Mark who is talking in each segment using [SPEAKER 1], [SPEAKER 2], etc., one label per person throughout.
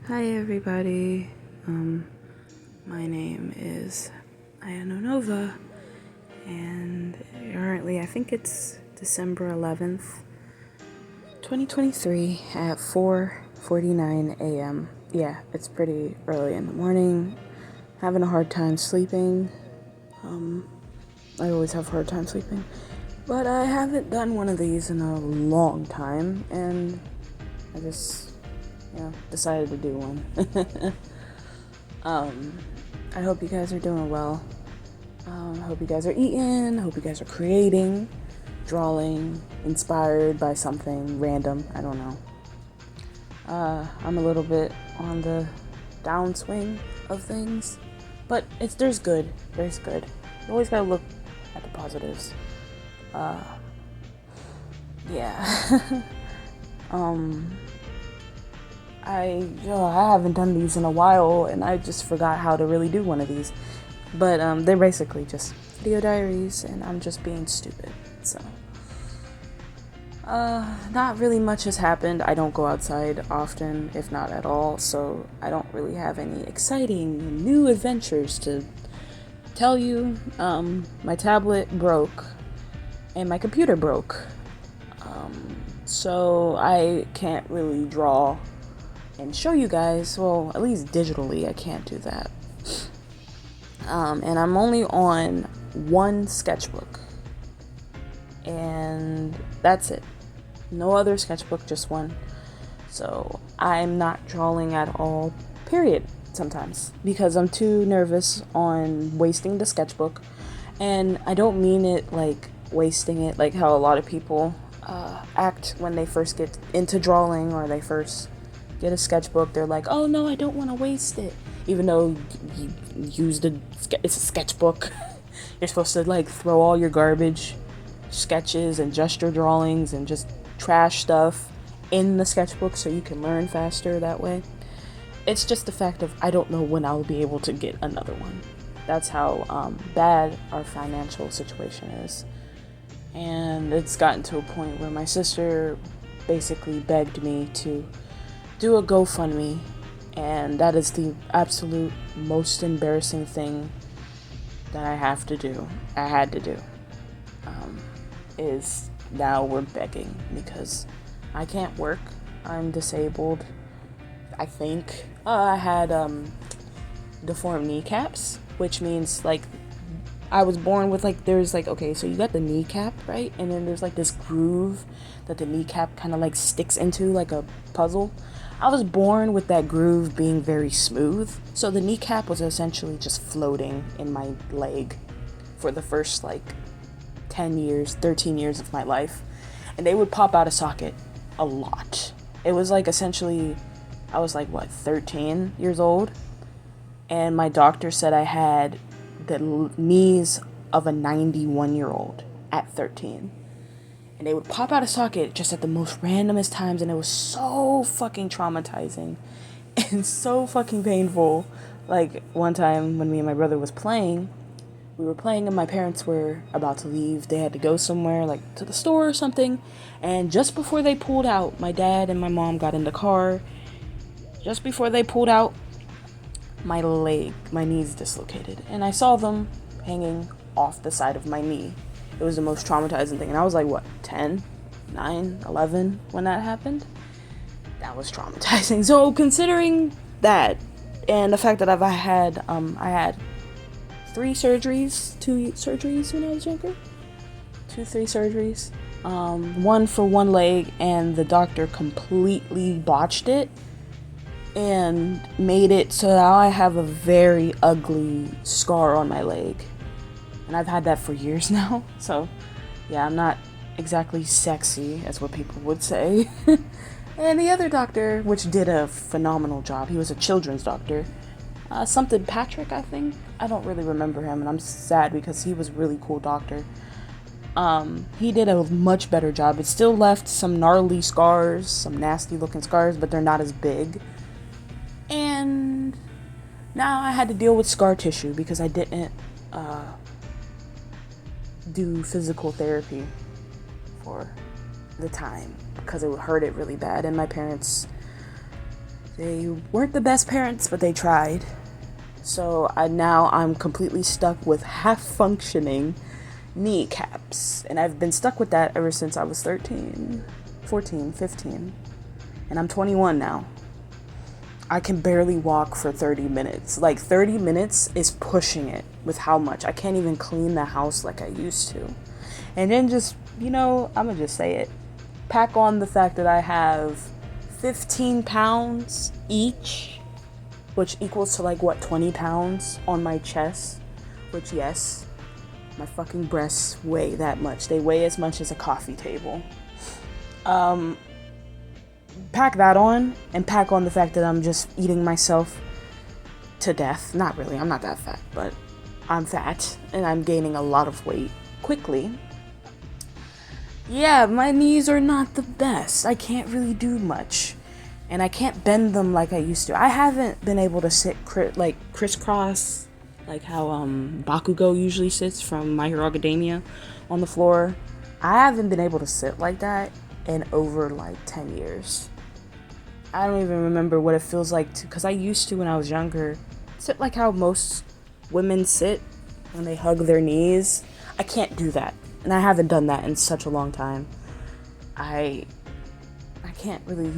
[SPEAKER 1] Hi everybody. My name is iNDiGOLog, and currently I think it's December 11th, 2023 at 4:49 a.m. Yeah, it's pretty early in the morning. Having a hard time sleeping. I always have a hard time sleeping. But I haven't done one of these in a long time, and I just, decided to do one. I hope you guys are doing well. I hope you guys are eating. I hope you guys are creating, drawing, inspired by something random. I don't know. I'm a little bit on the downswing of things, but there's good. There's good. You always gotta look at the positives. Yeah. I haven't done these in a while, and I just forgot how to really do one of these. But they're basically just video diaries, and I'm just being stupid. So, not really much has happened. I don't go outside often, if not at all, so I don't really have any exciting new adventures to tell you. My tablet broke, and my computer broke. So I can't really draw and show you guys. Well, at least digitally I can't do that. And I'm only on one sketchbook, and that's it. No other sketchbook, just one. So I'm not drawing at all, period, sometimes, because I'm too nervous on wasting the sketchbook. And I don't mean it like wasting it like how a lot of people act when they first get into drawing, or they first get a sketchbook. They're like, oh no, I don't want to waste it, even though you used it's a sketchbook. You're supposed to like throw all your garbage sketches and gesture drawings and just trash stuff in the sketchbook so you can learn faster that way. It's just the fact of I don't know when I'll be able to get another one. That's how bad our financial situation is. And it's gotten to a point where my sister basically begged me to do a GoFundMe, and that is the absolute most embarrassing thing that I had to do, is now we're begging because I can't work. I'm disabled. I think I had deformed kneecaps, which means like I was born with like, there's like, okay, so you got the kneecap, right? And then there's like this groove that the kneecap kind of like sticks into like a puzzle. I was born with that groove being very smooth. So the kneecap was essentially just floating in my leg for the first like 10 years, 13 years of my life. And they would pop out of socket a lot. It was like essentially, I was like, what, 13 years old? And my doctor said I had the knees of a 91-year-old at 13. And they would pop out of socket just at the most randomest times, and it was so fucking traumatizing and so fucking painful. Like one time when me and my brother we were playing and my parents were about to leave. They had to go somewhere, like to the store or something, and just before they pulled out, my dad and my mom got in the car. Just before they pulled out, my knee's dislocated, and I saw them hanging off the side of my knee. It was the most traumatizing thing, and I was like, what, 10, 9, 11 when that happened? That was traumatizing. So considering that, and the fact that I had 3 surgeries, 2 surgeries when I was younger, 3 surgeries, one for one leg, and the doctor completely botched it and made it so now I have a very ugly scar on my leg. And I've had that for years now. So, yeah, I'm not exactly sexy, as what people would say. And the other doctor, which did a phenomenal job, he was a children's doctor. Something Patrick, I think. I don't really remember him, and I'm sad because he was a really cool doctor. He did a much better job. It still left some gnarly scars, some nasty looking scars, but they're not as big. And now I had to deal with scar tissue because I didn't do physical therapy for the time because it would hurt it really bad. And my parents They weren't the best parents, but they tried. So now I'm completely stuck with half-functioning kneecaps. And I've been stuck with that ever since I was 13, 14, 15. And I'm 21 now. I can barely walk for 30 minutes. Like 30 minutes is pushing it with how much. I can't even clean the house like I used to. And then just, I'm gonna just say it. Pack on the fact that I have 15 pounds each, which equals to like 20 pounds on my chest, which yes, my fucking breasts weigh that much. They weigh as much as a coffee table. Pack that on and pack on the fact that I'm just eating myself to death. Not really, I'm not that fat, but I'm fat and I'm gaining a lot of weight quickly. Yeah, my knees are not the best. I can't really do much. And I can't bend them like I used to. I haven't been able to sit crisscross, like how Bakugo usually sits from My Hero Academia on the floor. I haven't been able to sit like that in over like 10 years. I don't even remember what it feels like to, because I used to when I was younger, sit like how most women sit when they hug their knees. I can't do that. And I haven't done that in such a long time. I can't really,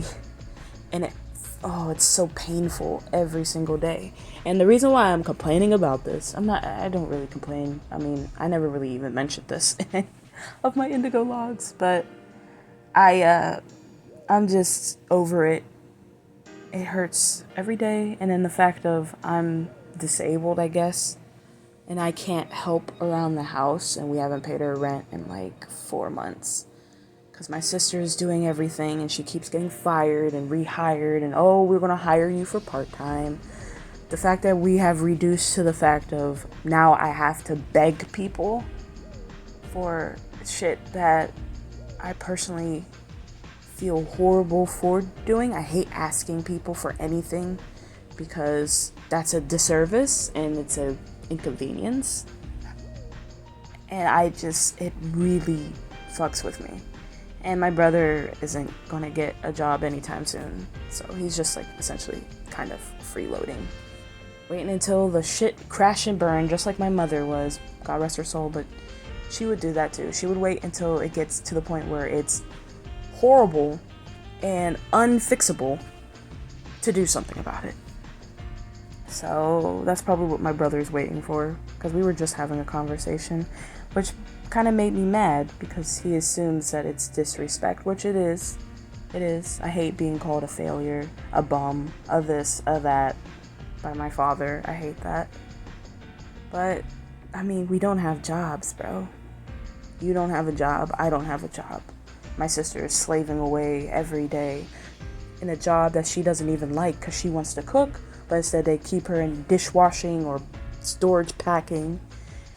[SPEAKER 1] and it's so painful every single day. And the reason why I'm complaining about this, I don't really complain. I mean, I never really even mentioned this of my iNDiGOlogs, but I'm just over it. It hurts every day. And then the fact of I'm disabled, I guess, and I can't help around the house, and we haven't paid her rent in like 4 months because my sister is doing everything and she keeps getting fired and rehired, and we're gonna hire you for part-time. The fact that we have reduced to the fact of now I have to beg people for shit that I personally feel horrible for doing. I hate asking people for anything because that's a disservice and it's a inconvenience, and it really fucks with me. And my brother isn't gonna get a job anytime soon, so he's just like essentially kind of freeloading, waiting until the shit crash and burn, just like my mother was, God rest her soul. But she would do that too. She would wait until it gets to the point where it's horrible and unfixable to do something about it. So that's probably what my brother's waiting for, because we were just having a conversation, which kind of made me mad because he assumes that it's disrespect, which it is. It is. I hate being called a failure, a bum, a this, a that by my father. I hate that. But, I mean, we don't have jobs, bro. You don't have a job. I don't have a job. My sister is slaving away every day in a job that she doesn't even like because she wants to cook, but instead they keep her in dishwashing or storage packing,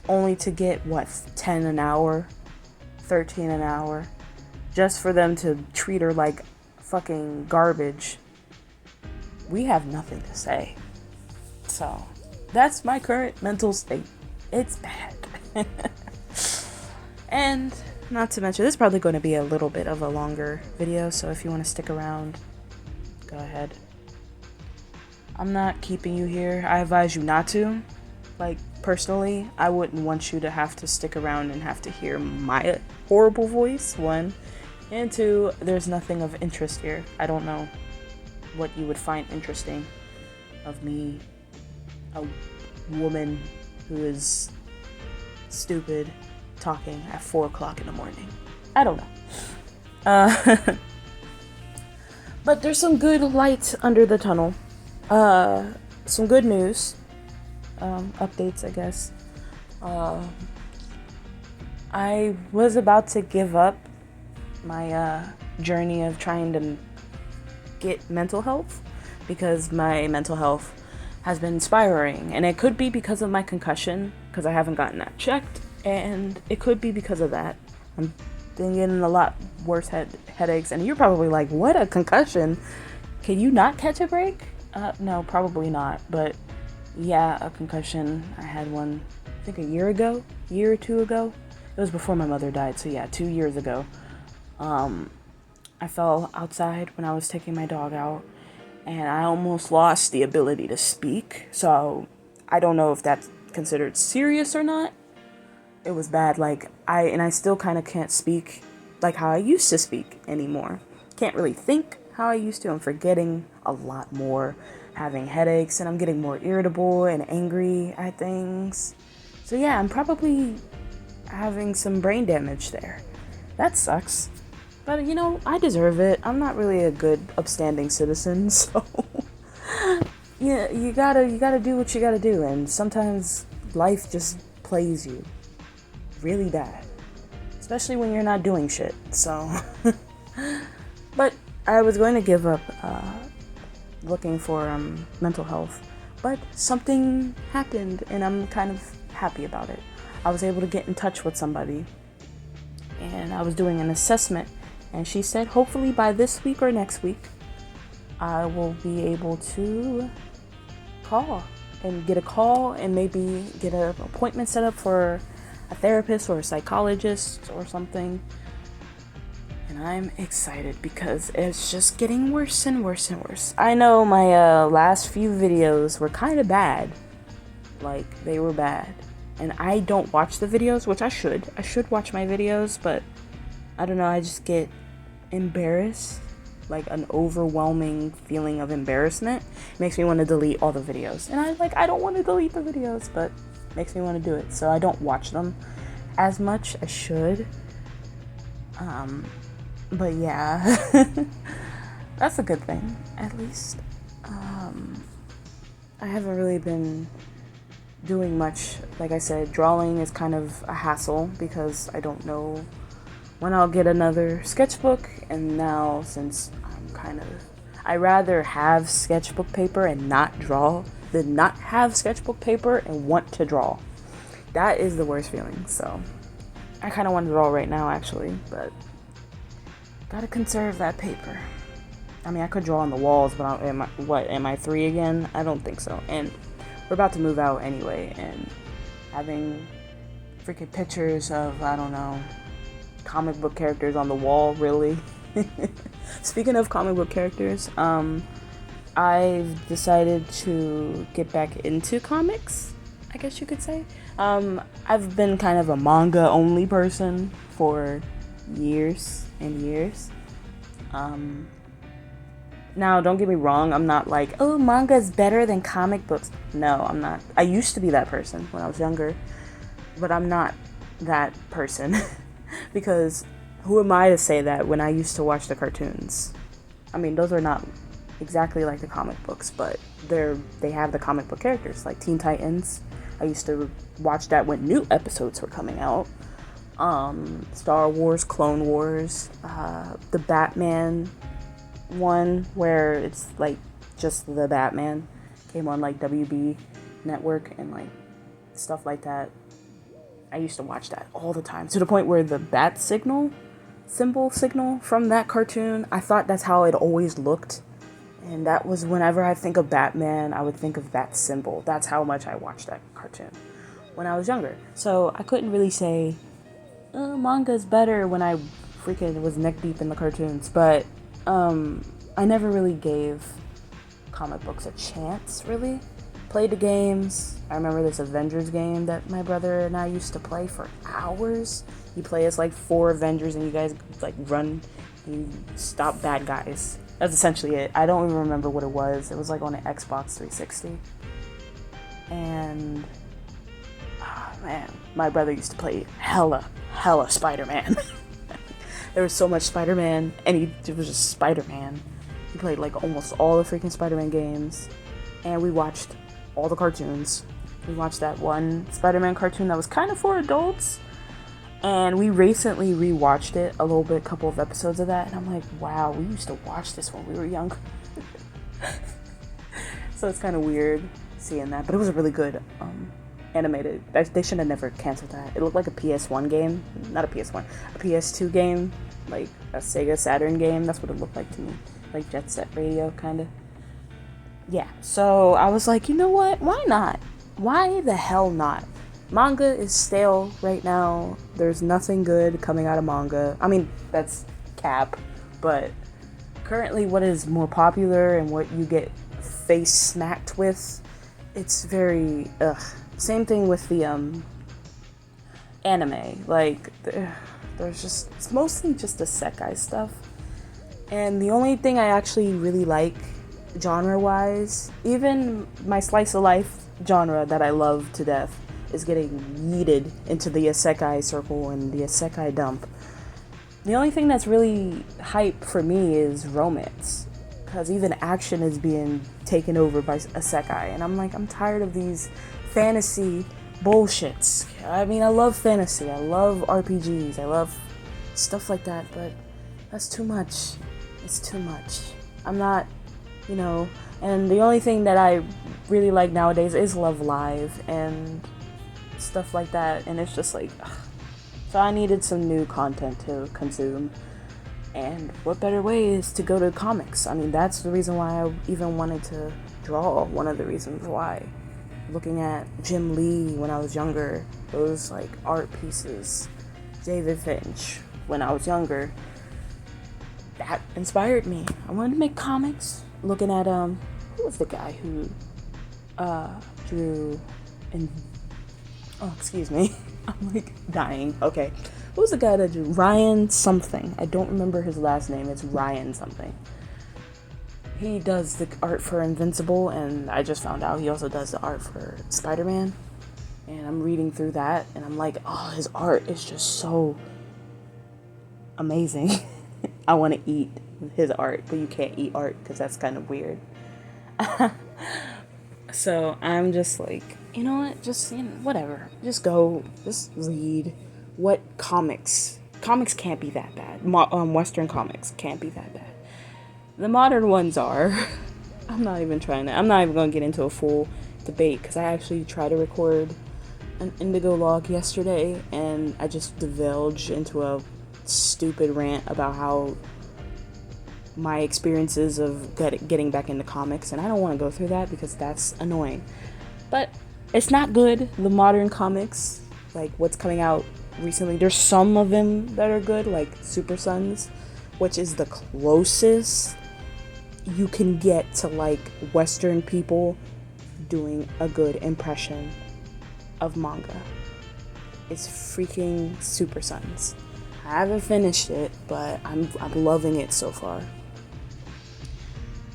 [SPEAKER 1] only to get 10 an hour, 13 an hour, just for them to treat her like fucking garbage. We have nothing to say. So that's my current mental state. It's bad. And not to mention, this is probably going to be a little bit of a longer video, so if you want to stick around, go ahead. I'm not keeping you here. I advise you not to. Like, personally, I wouldn't want you to have to stick around and have to hear my horrible voice, 1. And 2, there's nothing of interest here. I don't know what you would find interesting of me, a woman who is stupid, talking at 4 o'clock in the morning. I don't know. But there's some good light under the tunnel. Some good news. Updates, I guess. I was about to give up my journey of trying to get mental health because my mental health has been spiraling, and it could be because of my concussion because I haven't gotten that checked, and it could be because of that. I'm been getting a lot worse headaches, and you're probably like, what, a concussion? Can you not catch a break? No, probably not, but yeah, a concussion. I had one, I think a year or 2 ago. It was before my mother died, so yeah, 2 years ago. I fell outside when I was taking my dog out, and I almost lost the ability to speak. So I don't know if that's considered serious or not. It was bad. Like, I still kind of can't speak like how I used to speak anymore. Can't really think how I used to. I'm forgetting a lot more, having headaches, and I'm getting more irritable and angry at things. So yeah, I'm probably having some brain damage there. That sucks. But you know, I deserve it. I'm not really a good upstanding citizen, so yeah, you gotta do what you gotta do, and sometimes life just plays you really bad, especially when you're not doing shit. So but I was going to give up looking for mental health, but something happened and I'm kind of happy about it. I was able to get in touch with somebody, and I was doing an assessment, and she said hopefully by this week or next week I will be able to call and maybe get an appointment set up for a therapist or a psychologist or something. And I'm excited because it's just getting worse and worse and worse. I know my last few videos were kind of bad. Like, they were bad. And I don't watch the videos, which I should. I should watch my videos, but I don't know, I just get embarrassed. Like, an overwhelming feeling of embarrassment makes me want to delete all the videos. And I don't want to delete the videos, but makes me want to do it. So I don't watch them as much. I should. But yeah, that's a good thing, at least. I haven't really been doing much. Like I said, drawing is kind of a hassle because I don't know when I'll get another sketchbook. And now, since I rather have sketchbook paper and not draw than not have sketchbook paper and want to draw. That is the worst feeling. So I kind of want to draw right now, actually, but gotta conserve that paper. I mean, I could draw on the walls, but am I 3 again? I don't think so. And we're about to move out anyway, and having freaking pictures of, I don't know, comic book characters on the wall, really? Speaking of comic book characters, I've decided to get back into comics, I guess you could say. I've been kind of a manga only person for years and years. Now, don't get me wrong, I'm not like, oh, manga is better than comic books. No, I'm not. I used to be that person when I was younger, but I'm not that person because who am I to say that when I used to watch the cartoons? I mean, those are not exactly like the comic books, but they have the comic book characters, like Teen Titans. I used to watch that when new episodes were coming out. Star Wars, Clone Wars, the Batman one where it's like just the Batman came on like WB network and like stuff like that. I used to watch that all the time, to the point where the bat symbol from that cartoon, I thought that's how it always looked. And that was, whenever I think of Batman, I would think of that symbol. That's how much I watched that cartoon when I was younger. So I couldn't really say manga is better when I freaking was neck deep in the cartoons. But I never really gave comic books a chance, really. Played the games. I remember this Avengers game that my brother and I used to play for hours. You play as like 4 Avengers and you guys like run and stop bad guys. That's essentially it. I don't even remember what it was. It was like on an Xbox 360. And oh man, my brother used to play hella Spider-Man. There was so much Spider-Man, and it was just Spider-Man. He played like almost all the freaking Spider-Man games, and we watched all the cartoons. We watched that one Spider-Man cartoon that was kind of for adults, and we recently rewatched it a little bit, couple of episodes of that, and I'm like, wow, we used to watch this when we were young. So it's kind of weird seeing that, but it was a really good animated. They should have never canceled that. It looked like a PS1 game, not a PS1, a PS2 game, like a Sega Saturn game. That's what it looked like to me, like Jet Set Radio, kind of. Yeah, so I was like, you know what? Why not? Why the hell not? Manga is stale right now. There's nothing good coming out of manga. I mean, that's cap, but currently what is more popular and what you get face smacked with, it's very same thing with the anime. Like there's just, it's mostly just the isekai stuff. And the only thing I actually really like genre wise, even my slice of life genre that I love to death, is getting yeeted into the isekai circle and the isekai dump. The only thing that's really hype for me is romance, because even action is being taken over by isekai, and I'm like, I'm tired of these fantasy bullshits. I mean, I love fantasy, I love RPGs, I love stuff like that, but that's too much. It's too much. I'm not, and the only thing that I really like nowadays is Love Live and stuff like that, and it's just like, ugh. So I needed some new content to consume, and what better way is to go to comics? I mean, that's the reason why I even wanted to draw, one of the reasons why. Looking at Jim Lee when I was younger, those like art pieces, David Finch when I was younger, that inspired me. I wanted to make comics. Looking at who was the guy who drew in, oh, excuse me, I'm like dying. Okay, who was the guy that drew Ryan something? I don't remember his last name. It's Ryan something. He does the art for Invincible, and I just found out he also does the art for Spider-Man. And I'm reading through that, and I'm like, oh, his art is just so amazing. I want to eat his art, but you can't eat art because that's kind of weird. So I'm just like, you know what? Just, whatever. Just go. Just read. What comics? Comics can't be that bad. Western comics can't be that bad. The modern ones are. I'm not even going to get into a full debate, because I actually tried to record an iNDiGOLog yesterday, and I just divulged into a stupid rant about how my experiences of getting back into comics, and I don't want to go through that because that's annoying. But it's not good, the modern comics, like what's coming out recently. There's some of them that are good, like Super Sons, which is the closest you can get to like Western people doing a good impression of manga. It's freaking Super Sons. I haven't finished it, but I'm loving it so far.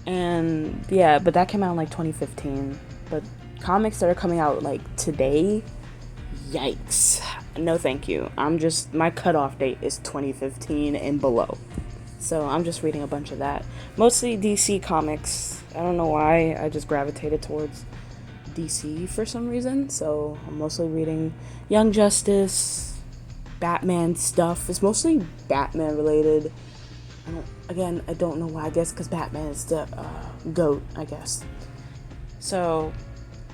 [SPEAKER 1] And yeah, but that came out in like 2015. But comics that are coming out like today, yikes. No thank you. My cutoff date is 2015 and below. So I'm just reading a bunch of that. Mostly DC comics. I don't know why, I just gravitated towards DC for some reason. So I'm mostly reading Young Justice, Batman stuff. It's mostly Batman related. I don't know why. I guess because Batman is the GOAT, I guess. So,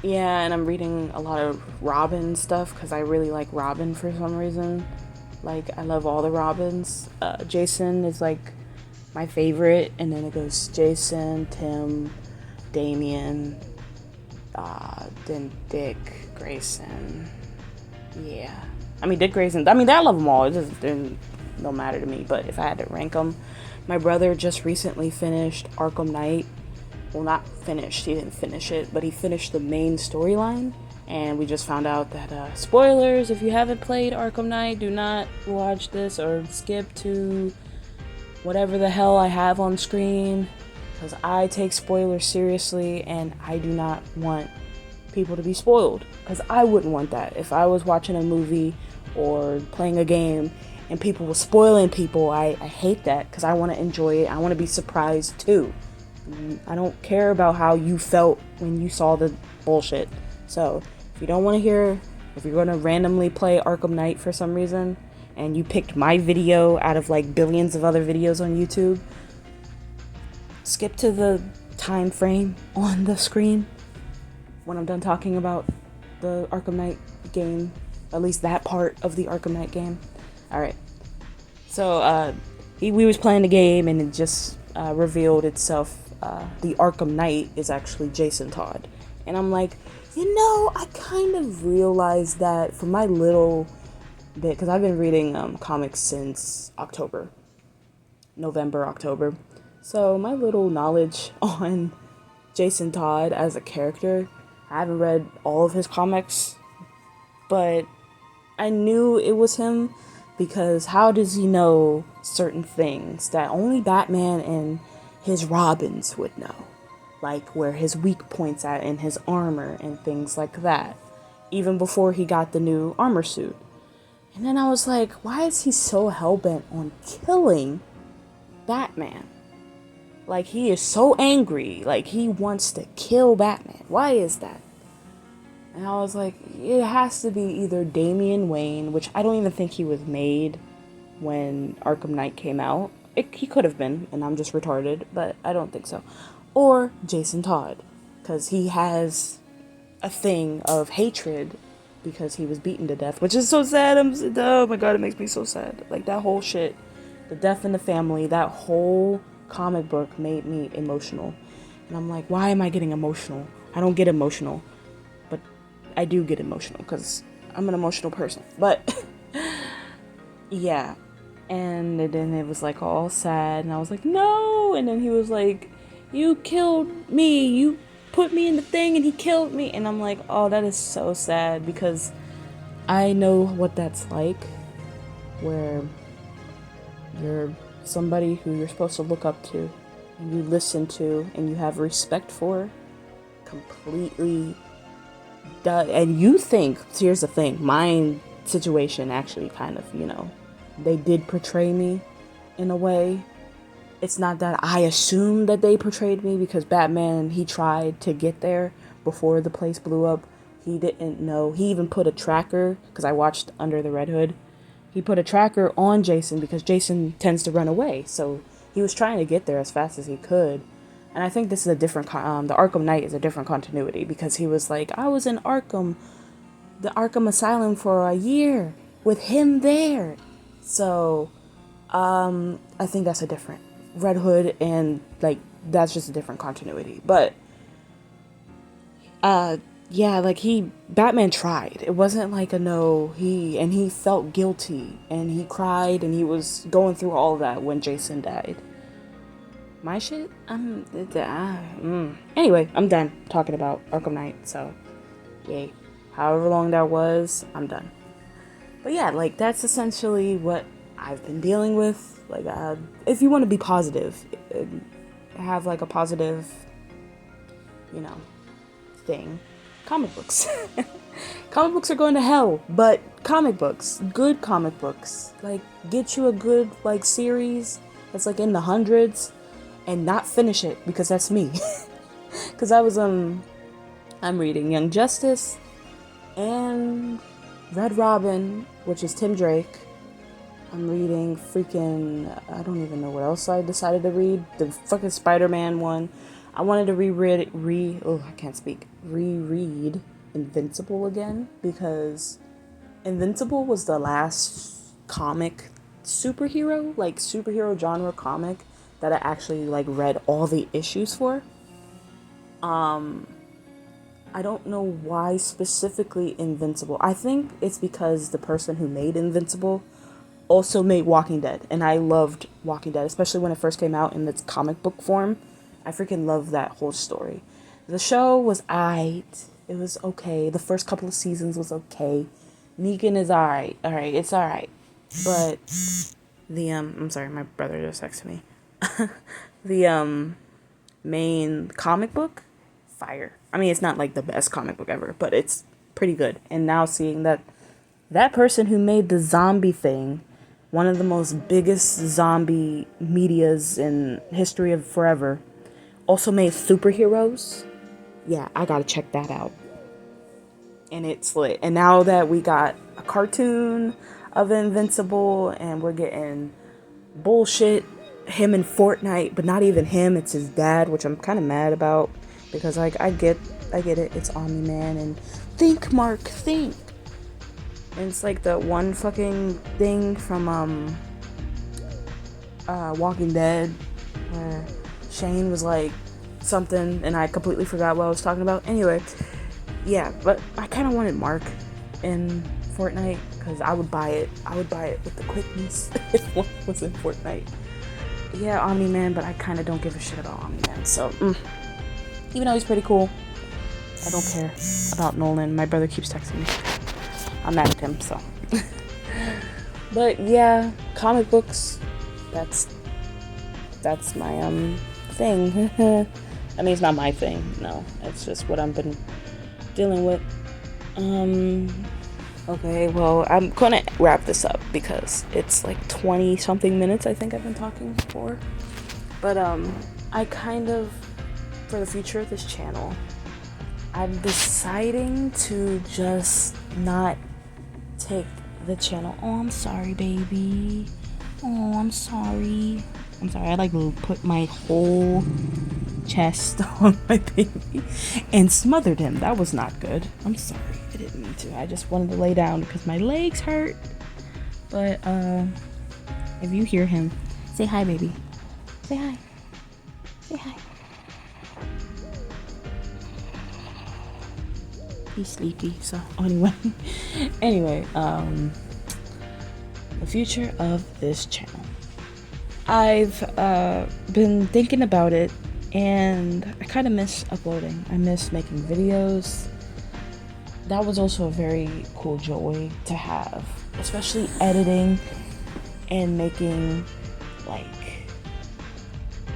[SPEAKER 1] yeah, and I'm reading a lot of Robin stuff because I really like Robin for some reason. Like, I love all the Robins. Jason is like my favorite, and then it goes Jason, Tim, Damian, then Dick Grayson. Yeah. I mean, Dick Grayson, I love them all. It just don't matter to me. But if I had to rank them, my brother just recently finished Arkham Knight. Well, not finished. He didn't finish it, but he finished the main storyline. And we just found out that, spoilers, if you haven't played Arkham Knight, do not watch this or skip to whatever the hell I have on screen. Because I take spoilers seriously, and I do not want people to be spoiled. Because I wouldn't want that. If I was watching a movie or playing a game and people were spoiling people, I hate that, because I want to enjoy it. I want to be surprised too. I don't care about how you felt when you saw the bullshit. So if you don't want to hear, if you're going to randomly play Arkham Knight for some reason and you picked my video out of like billions of other videos on YouTube, skip to the time frame on the screen when I'm done talking about the Arkham Knight game, at least that part of the Arkham Knight game. Alright, so we was playing the game, and it just revealed itself. The Arkham Knight is actually Jason Todd. And I'm like, I kind of realized that for my little bit, because I've been reading comics since November, October. So my little knowledge on Jason Todd as a character, I haven't read all of his comics, but I knew it was him because how does he know certain things that only Batman and his Robins would know? Like where his weak points at in his armor and things like that. Even before he got the new armor suit. And then I was like, why is he so hell-bent on killing Batman? Like, he is so angry. Like, he wants to kill Batman. Why is that? And I was like, it has to be either Damian Wayne, which I don't even think he was made when Arkham Knight came out. He could have been, and I'm just retarded, but I don't think so. Or Jason Todd, because he has a thing of hatred because he was beaten to death, which is so sad. Oh my god, it makes me so sad. Like, that whole shit, the death in the family, that whole comic book made me emotional. And I'm like, why am I getting emotional? I don't get emotional, but I do get emotional because I'm an emotional person. But yeah, and then it was like all sad, and I was like, no. And then he was like, you killed me, you put me in the thing and he killed me. And I'm like, oh, that is so sad, because I know what that's like, where you're somebody who you're supposed to look up to and you listen to and you have respect for completely and you think, here's the thing, my situation actually kind of, they did portray me in a way. It's not that I assume that they portrayed me, because Batman, he tried to get there before the place blew up. He didn't know. He even put a tracker, because I watched Under the Red Hood. He put a tracker on Jason because Jason tends to run away. So he was trying to get there as fast as he could. And I think this is a different, the Arkham Knight is a different continuity, because he was like, I was in the Arkham Asylum for a year with him there. So, I think that's a different Red Hood, and like that's just a different continuity. But yeah, like Batman tried. It wasn't like a no. He felt guilty and he cried and he was going through all of that when Jason died. My shit. Anyway, I'm done talking about Arkham Knight. So, yay. However long that was, I'm done. But yeah, like that's essentially what I've been dealing with. Like, if you want to be positive, have like a positive, thing. Comic books. Comic books are going to hell, but comic books, good comic books, like get you a good like series that's like in the hundreds, and not finish it, because that's me. Because I'm reading Young Justice and Red Robin, which is Tim Drake. I'm reading I don't even know what else I decided to read. The fucking Spider-Man one. I wanted to reread Invincible again, because Invincible was the last comic superhero genre comic that I actually like read all the issues for. I don't know why specifically Invincible. I think it's because the person who made Invincible also made Walking Dead, and I loved Walking Dead, especially when it first came out in its comic book form. I freaking love that whole story. The show was aight. It was okay. The first couple of seasons was okay. Negan is alright. Alright, it's alright. But I'm sorry, my brother just texted me. The main comic book, fire. I mean, it's not like the best comic book ever, but it's pretty good. And now seeing that person who made the zombie thing, one of the most biggest zombie medias in history of forever, also made superheroes. Yeah, I gotta check that out. And it's lit. And now that we got a cartoon of Invincible, and we're getting bullshit, him in Fortnite, but not even him, it's his dad, which I'm kind of mad about, because like I get it, it's Omni-Man, and think, Mark, think. And it's like the one fucking thing from Walking Dead, where Shane was like something, and I completely forgot what I was talking about. Anyway, yeah, but I kind of wanted Mark in Fortnite, because I would buy it with the quickness if one was in Fortnite. yeah, Omni-Man, but I kind of don't give a shit about Omni-Man. So, even though he's pretty cool, I don't care about Nolan. My brother keeps texting me. I'm mad at him, so. But yeah, comic books, that's my thing. I mean, it's not my thing, no. It's just what I've been dealing with. Okay, well, I'm gonna wrap this up because it's like 20 something minutes I think I've been talking for. But I kind of, for the future of this channel, I'm deciding to just not take the channel. Oh, I'm sorry, baby. Oh, I'm sorry. I like put my whole chest on my baby and smothered him. That was not good. I'm sorry. I didn't mean to. I just wanted to lay down because my legs hurt. But if you hear him, say hi, baby. Say hi. Say hi. He's sleepy, so anyway, the future of this channel. I've been thinking about it, and I kind of miss uploading. I miss making videos. That was also a very cool joy to have, especially editing and making like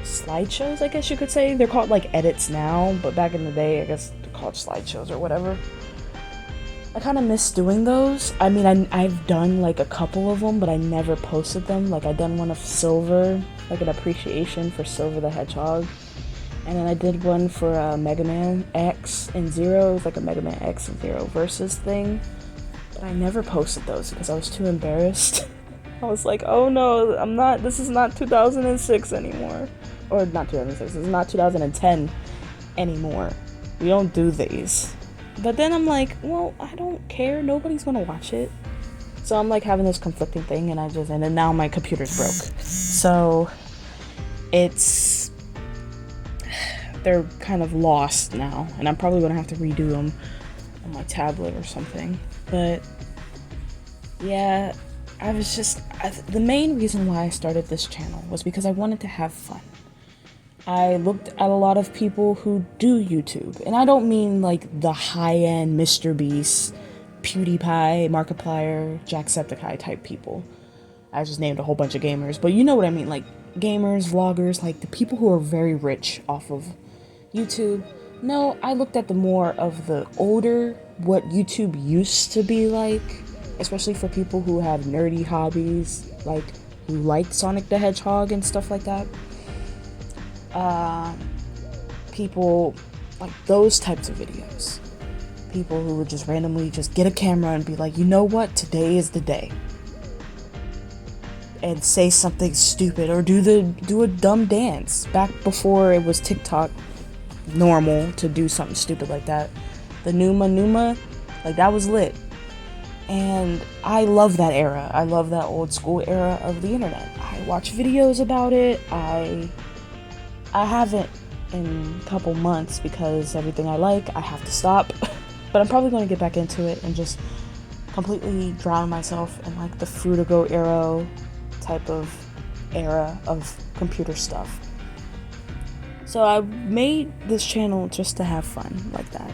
[SPEAKER 1] slideshows, I guess you could say. They're called like edits now, but back in the day, I guess they're called slideshows or whatever. I kind of miss doing those. I mean, I've done like a couple of them, but I never posted them. Like I done one of Silver, like an appreciation for Silver the Hedgehog. And then I did one for Mega Man X and Zero. It was like a Mega Man X and Zero versus thing. But I never posted those because I was too embarrassed. I was like, oh no, this is not 2006 anymore. Or not 2006, this is not 2010 anymore. We don't do these. But then I'm like, well, I don't care. Nobody's gonna watch it. So I'm like having this conflicting thing, and then now my computer's broke. So they're kind of lost now, and I'm probably gonna have to redo them on my tablet or something. But yeah, the main reason why I started this channel was because I wanted to have fun. I looked at a lot of people who do YouTube, and I don't mean like the high-end Mr. Beast, PewDiePie, Markiplier, Jacksepticeye type people. I just named a whole bunch of gamers, but you know what I mean, like gamers, vloggers, like the people who are very rich off of YouTube. No, I looked at the more of the older, what YouTube used to be like, especially for people who have nerdy hobbies, like who like Sonic the Hedgehog and stuff like that. People like those types of videos. People who would just randomly just get a camera and be like, you know what, today is the day. And say something stupid or do a dumb dance. Back before it was TikTok normal to do something stupid like that. The Numa, like that was lit. And I love that era. I love that old school era of the internet. I watch videos about it. I haven't in a couple months because everything I like, I have to stop. But I'm probably going to get back into it and just completely drown myself in like the Fruitigo era type of era of computer stuff. So I made this channel just to have fun like that.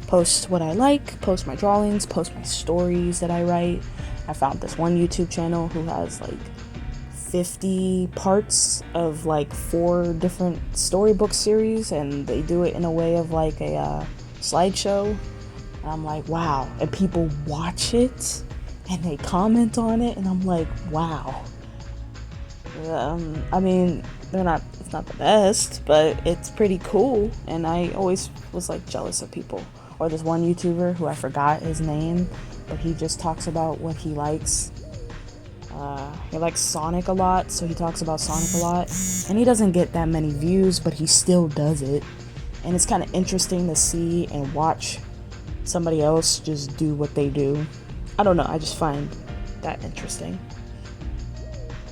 [SPEAKER 1] Post what I like, post my drawings, post my stories that I write. I found this one YouTube channel who has like 50 parts of like 4 different storybook series, and they do it in a way of like a slideshow. And I'm like, wow. And people watch it and they comment on it, and I'm like, wow. I mean, it's not the best, but it's pretty cool. And I always was like jealous of people. Or this one YouTuber who I forgot his name, but he just talks about what he likes. He likes Sonic a lot, so he talks about Sonic a lot. And he doesn't get that many views, but he still does it. And it's kind of interesting to see and watch somebody else just do what they do. I don't know, I just find that interesting.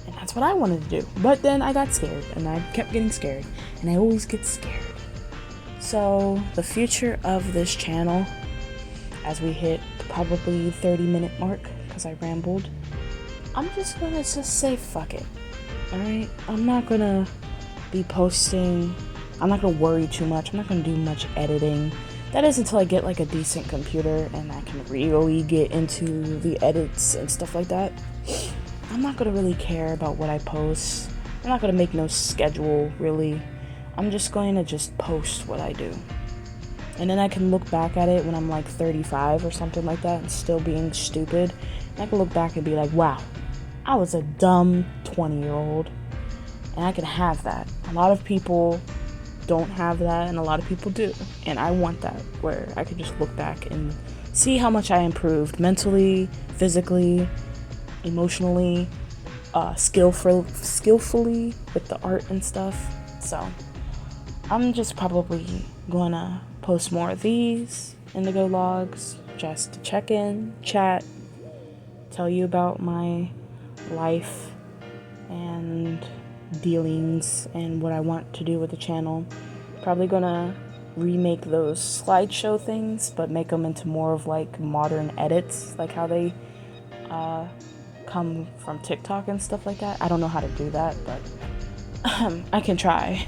[SPEAKER 1] And that's what I wanted to do. But then I got scared, and I kept getting scared. And I always get scared. So, the future of this channel, as we hit probably 30-minute mark, because I rambled, I'm just gonna say fuck it. Alright? I'm not gonna be posting, I'm not gonna worry too much, I'm not gonna do much editing. That is until I get like a decent computer and I can really get into the edits and stuff like that. I'm not gonna really care about what I post. I'm not gonna make no schedule, really. I'm just going to just post what I do. And then I can look back at it when I'm like 35 or something like that and still being stupid. And I can look back and be like, wow, I was a dumb 20-year-old. And I can have that. A lot of people don't have that, and a lot of people do. And I want that, where I can just look back and see how much I improved mentally, physically, emotionally, skillfully with the art and stuff. So I'm just probably gonna post more of these iNDiGOlogs just to check in, chat, tell you about my life and dealings and what I want to do with the channel. Probably gonna remake those slideshow things, but make them into more of like modern edits, like how they come from TikTok and stuff like that. I don't know how to do that, but I can try.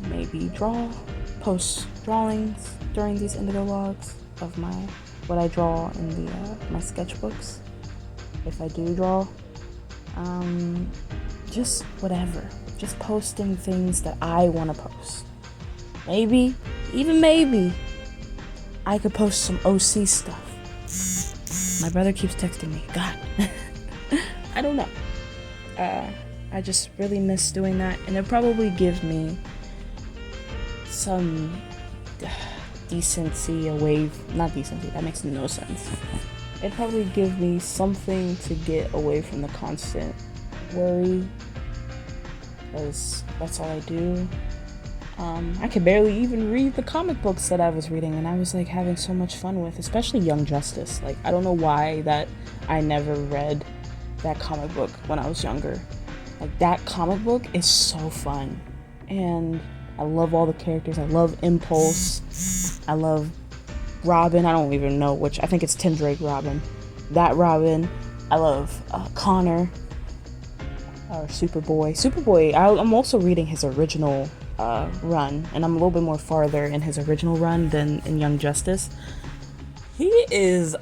[SPEAKER 1] Maybe post drawings during these iNDiGOlogs of what I draw in my sketchbooks, if I do draw. Just whatever. Just posting things that I want to post. Maybe, even maybe, I could post some OC stuff. My brother keeps texting me. God. I don't know. I just really miss doing that, and it probably gives me some decency away. Not decency, that makes no sense. It'd probably give me something to get away from the constant worry, because that's all I do. I could barely even read the comic books that I was reading, and I was like having so much fun with, especially Young Justice. Like, I don't know why that I never read that comic book when I was younger. Like, that comic book is so fun, and I love all the characters. I love Impulse. I love Robin. I don't even know which. I think it's Tim Drake Robin. That Robin. I love Connor. Or Superboy. Superboy, I'm also reading his original run, and I'm a little bit more farther in his original run than in Young Justice. He's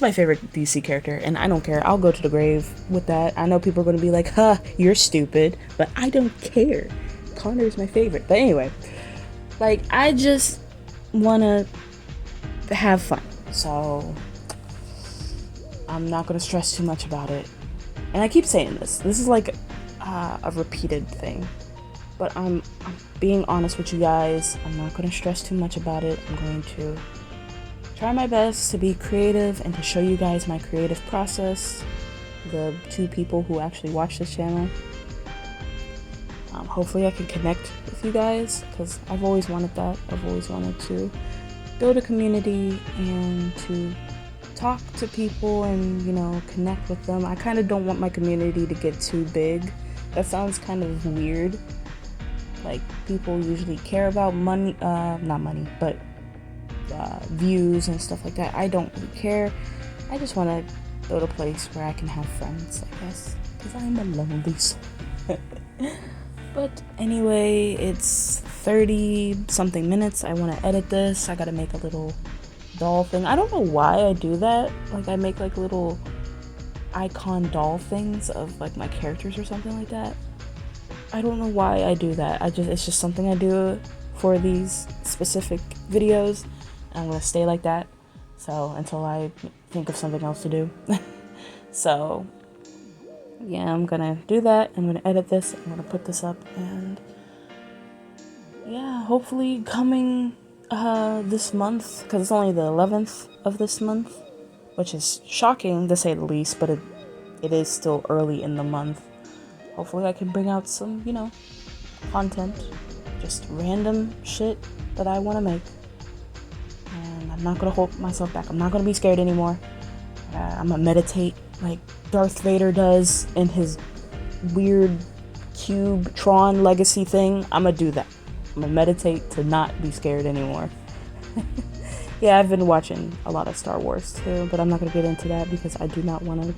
[SPEAKER 1] my favorite DC character, and I don't care. I'll go to the grave with that. I know people are going to be like, huh, you're stupid, but I don't care. Connor's my favorite. But anyway, like, I just want to have fun, so I'm not going to stress too much about it. And I keep saying this is like a repeated thing, but I'm being honest with you guys. I'm not going to stress too much about it. I'm going to try my best to be creative and to show you guys my creative process, the 2 people who actually watch this channel. Hopefully I can connect with you guys, because I've always wanted that. I've always wanted to build a community and to talk to people and, you know, connect with them. I kind of don't want my community to get too big. That sounds kind of weird. Like, people usually care about money, not money, but views and stuff like that. I don't really care. I just want to build a place where I can have friends, I guess, because I'm a lonely soul. But anyway, it's 30 something minutes. I want to edit this. I gotta make a little doll thing. I don't know why I do that. Like, I make like little icon doll things of like my characters or something like that. I don't know why I do that. It's just something I do for these specific videos. And I'm gonna stay like that. So until I think of something else to do. So yeah, I'm gonna do that. I'm gonna edit this. I'm gonna put this up, and yeah, hopefully coming this month, because it's only the 11th of this month, which is shocking to say the least, but it is still early in the month. Hopefully I can bring out some, you know, content, just random shit that I want to make, and I'm not gonna hold myself back. I'm not gonna be scared anymore. I'm gonna meditate like Darth Vader does in his weird cube Tron legacy thing. I'm gonna do that. I'm gonna meditate to not be scared anymore. Yeah, I've been watching a lot of Star Wars too, but I'm not gonna get into that because I do not want to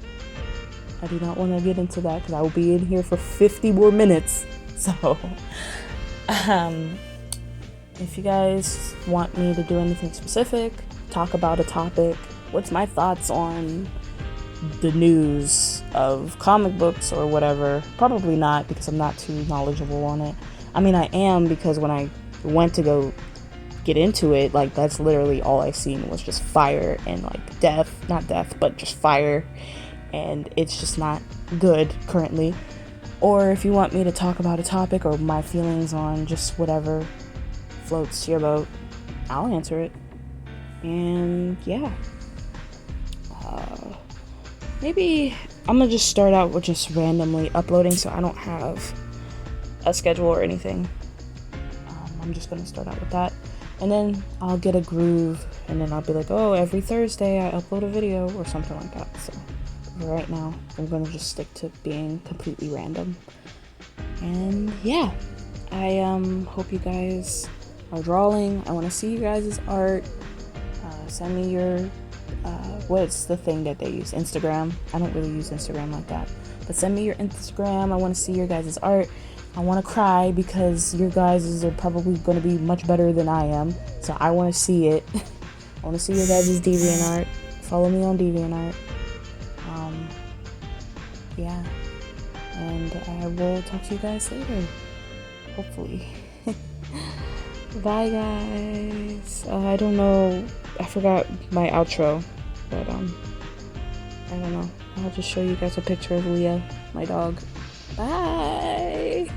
[SPEAKER 1] I do not want to get into that because I will be in here for 50 more minutes. So, if you guys want me to do anything specific, talk about a topic, what's my thoughts on the news of comic books or whatever, probably not because I'm not too knowledgeable on it. I mean, I am, because when I went to go get into it, like, that's literally all I seen was just fire and like not death, but just fire, and it's just not good currently. Or if you want me to talk about a topic or my feelings on just whatever floats your boat, I'll answer it. And yeah, maybe I'm gonna just start out with just randomly uploading, so I don't have a schedule or anything. I'm just gonna start out with that, and then I'll get a groove, and then I'll be like, oh, every Thursday I upload a video or something like that. So right now I'm gonna just stick to being completely random. And yeah, I hope you guys are drawing. I want to see you guys' art. Send me your what's the thing that they use? Instagram. I don't really use Instagram like that, but send me your Instagram. I want to see your guys' art. I want to cry because your guys' are probably going to be much better than I am, so I want to see it. I want to see your guys' DeviantArt. Follow me on DeviantArt. Yeah, and I will talk to you guys later, hopefully. Bye, guys. I don't know, I forgot my outro, but I don't know. I'll just show you guys a picture of Leah, my dog. Bye.